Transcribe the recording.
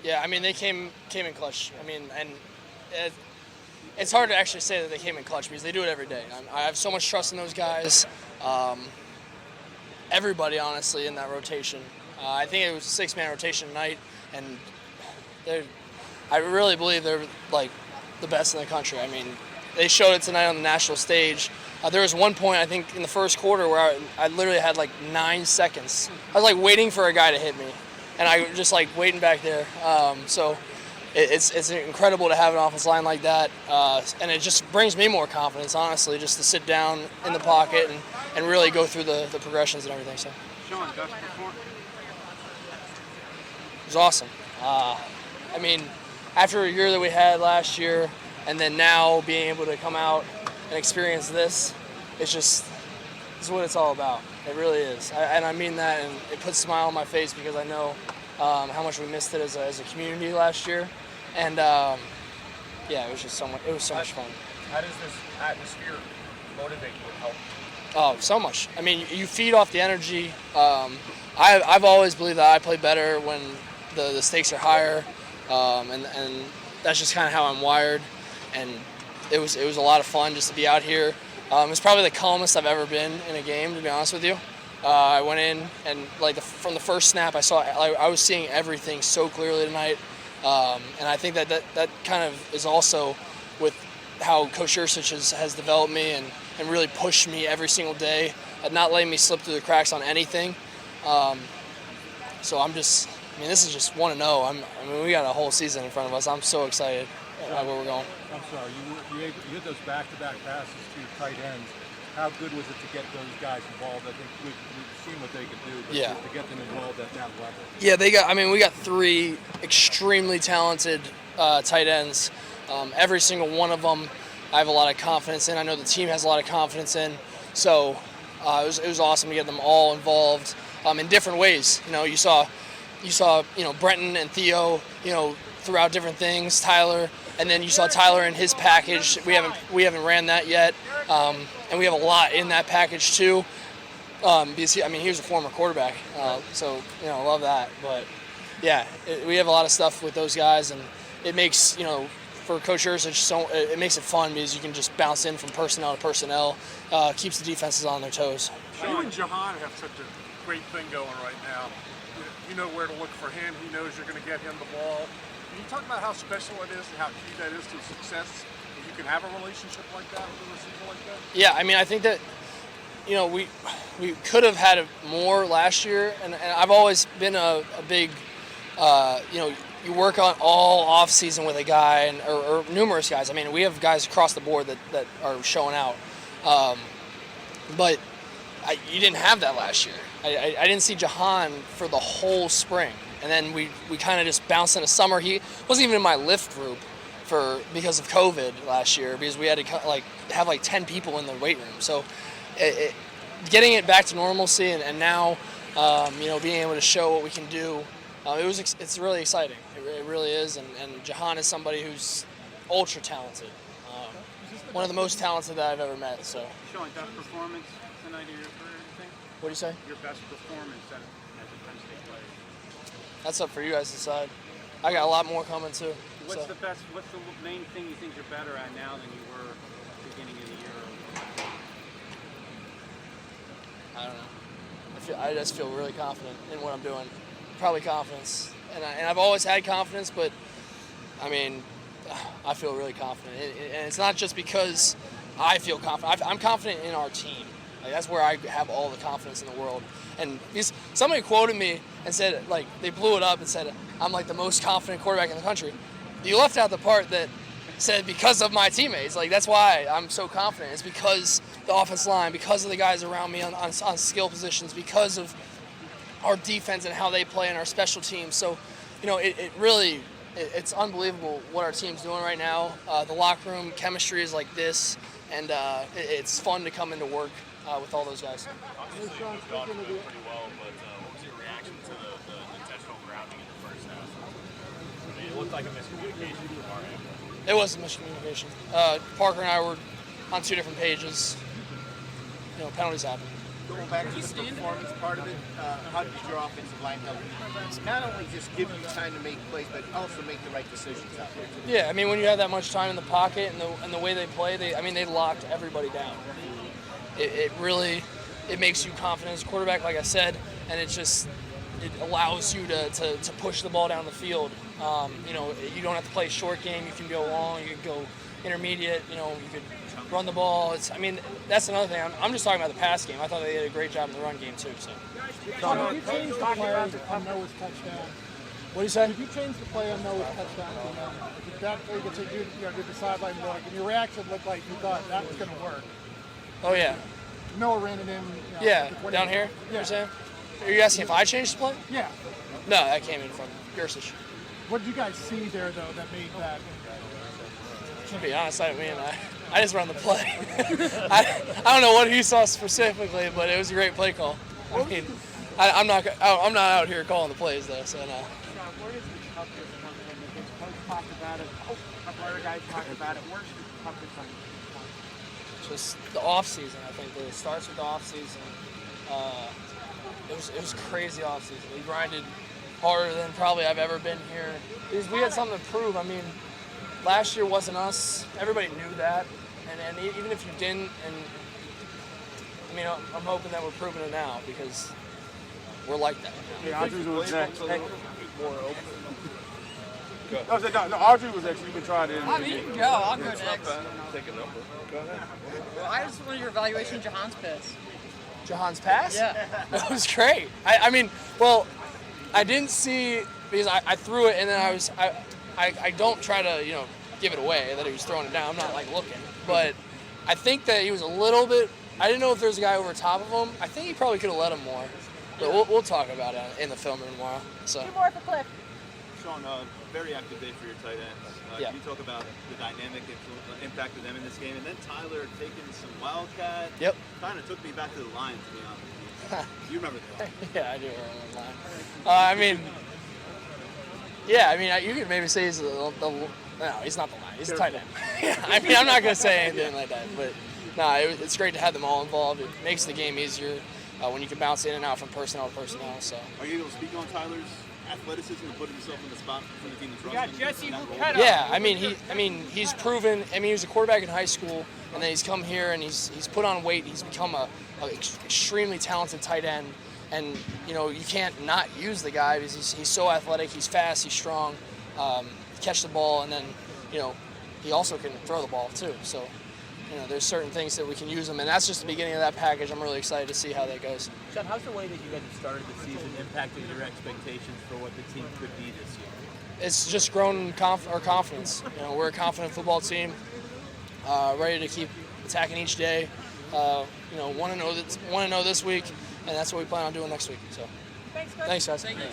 Yeah, I mean, they came in clutch. I mean, and it's hard to actually say that they came in clutch because they do it every day. I have so much trust in those guys. Everybody, honestly, in that rotation. I think it was a 6-man rotation tonight, and I really believe they're like the best in the country. I mean, they showed it tonight on the national stage. There was one point, I think, in the first quarter where I literally had like 9 seconds. I was like waiting for a guy to hit me, and I was just like waiting back there. So it's incredible to have an offensive line like that, and it just brings me more confidence, honestly, just to sit down in the pocket and really go through the progressions and everything. So. Sean, best performance? It was awesome. I mean, after a year that we had last year, and then now being able to come out and experience this, it's what it's all about. It really is. And I mean that, and it puts a smile on my face because I know how much we missed it as a community last year. And yeah, it was just so much fun. How does this atmosphere motivate you and help? Oh, so much. I mean, you feed off the energy. I've always believed that I play better when the stakes are higher, and that's just kind of how I'm wired. And it was a lot of fun just to be out here. It was probably the calmest I've ever been in a game, to be honest with you. I went in and from the first snap, I was seeing everything so clearly tonight, and I think that kind of is also with how Coach Ursich has developed me and really pushed me every single day, at not letting me slip through the cracks on anything. So this is just 1-0. I mean, we got a whole season in front of us. I'm so excited about where we're going. I'm sorry, you hit those back-to-back passes to your tight ends. How good was it to get those guys involved? I think we've seen what they could do, but to get them involved at that level. Yeah, we got 3 extremely talented tight ends. Every single one of them I have a lot of confidence in. I know the team has a lot of confidence in. So it was awesome to get them all involved in different ways. You saw Brenton and Theo, throughout different things, Tyler, and then you saw Tyler in his package. We haven't ran that yet, and we have a lot in that package too. Because he was a former quarterback, so I love that. But yeah, we have a lot of stuff with those guys, and it makes for Coach Ursich, it makes it fun because you can just bounce in from personnel to personnel, keeps the defenses on their toes. You and Jahan have such a great thing going right now. You know where to look for him. He knows you're going to get him the ball. Can you talk about how special it is and how key that is to success? If you can have a relationship like that with a receiver like that? Yeah, I think that we could have had it more last year, and I've always been a big you work on all off season with a guy or numerous guys. I mean, we have guys across the board that are showing out, but you didn't have that last year. I didn't see Jahan for the whole spring, and then we kind of just bounced into summer. He wasn't even in my lift group because of COVID last year, because we had to have 10 people in the weight room. So getting it back to normalcy and now being able to show what we can do, it's really exciting. It really is, and Jahan is somebody who's ultra talented, one of the most talented that I've ever met. So. Showing best performance tonight of your career, anything? What do you say? Your best performance as a Penn State player. That's up for you guys to decide. I got a lot more coming too. What's the main thing you think you're better at now than you were at the beginning of the year? I don't know. I just feel really confident in what I'm doing. Probably confidence. And I've always had confidence, but I feel really confident. And it's not just because I feel confident. I'm confident in our team. That's where I have all the confidence in the world. And somebody quoted me and said, they blew it up and said, I'm the most confident quarterback in the country. You left out the part that said because of my teammates. That's why I'm so confident. It's because the offensive line, because of the guys around me on skill positions, because of our defense and how they play in our special teams. So, it's unbelievable what our team's doing right now. The locker room chemistry is like this, and it's fun to come into work with all those guys. Obviously, it was gone pretty well, but what was your reaction to the intentional grounding in the first half? It looked like a miscommunication from our end. It was a miscommunication. Parker and I were on 2 different pages. Penalties happen. going back to the performance part of it, how did your offensive line help you? Not only just give you time to make plays, but also make the right decisions out there. Yeah, I mean, when you have that much time in the pocket and the way they play, they locked everybody down. It really makes you confident as a quarterback, like I said, and it allows you to push the ball down the field. You don't have to play a short game. You can go long. You can go intermediate. You could run the ball. That's another thing. I'm just talking about the pass game. I thought they did a great job in the run game too. So. Did you change the play on Noah's touchdown? What do you say? Did you change the play on Noah's touchdown? Did that play get you did the sideline look, and your reaction looked like you thought that was going to work? Oh yeah. Noah ran it in. Yeah, down here. Yeah. You're saying? Are you asking if I changed the play? Yeah. No, that came in from Gersish. What did you guys see there though that made that? To be honest, I just run the play. I don't know what he saw specifically, but it was a great play call. I'm not out here calling the plays though, so no. Where does the toughness come in? Because Coach talked about it. A couple other guys talked about it. Where's the toughness on this? Just the off season. I think it starts with the off season. It was crazy off season. We grinded harder than probably I've ever been here. We had something to prove. Last year wasn't us. Everybody knew that, and even if you didn't, I'm hoping that we're proving it now because we're like that. Hey, Audrey was next. No, Audrey was next. You can try to. You can go. I'll go next. Take a number. Go ahead. Well, I just wanted your evaluation of Jahan's pass. Jahan's pass? Yeah. That was great. I didn't see because I threw it and then I don't try to give it away that he was throwing it down. I'm not looking, but I think that he was a little bit. I didn't know if there was a guy over top of him. I think he probably could have let him more, but we'll talk about it in the film tomorrow. So. Two more for Cliff. Sean, very active day for your tight ends. Yeah. Can you talk about the dynamic impact of them in this game? And then Tyler taking some wildcat. Yep. Kind of took me back to the Lions, to be honest with you. You remember the Lions? Yeah, I do remember the line. You could maybe say he's no, he's not the line. He's a tight end. I'm not going to say anything like that. But, it's great to have them all involved. It makes the game easier when you can bounce in and out from personnel to personnel. So. Are you able to speak on Tyler's athleticism and putting himself in the spot for the team that's Jesse Lucchetta. Yeah, he's proven. He was a quarterback in high school, and then he's come here and he's put on weight. He's become a extremely talented tight end, and you can't not use the guy because he's so athletic. He's fast. He's strong. Catch the ball, and then he also can throw the ball too. So. There's certain things that we can use them, and that's just the beginning of that package. I'm really excited to see how that goes. Sean, how's the way that you guys have started the season impacting your expectations for what the team could be this year? It's just grown our confidence. We're a confident football team, ready to keep attacking each day. Want to know this week, and that's what we plan on doing next week. So, thanks, guys. Thank you.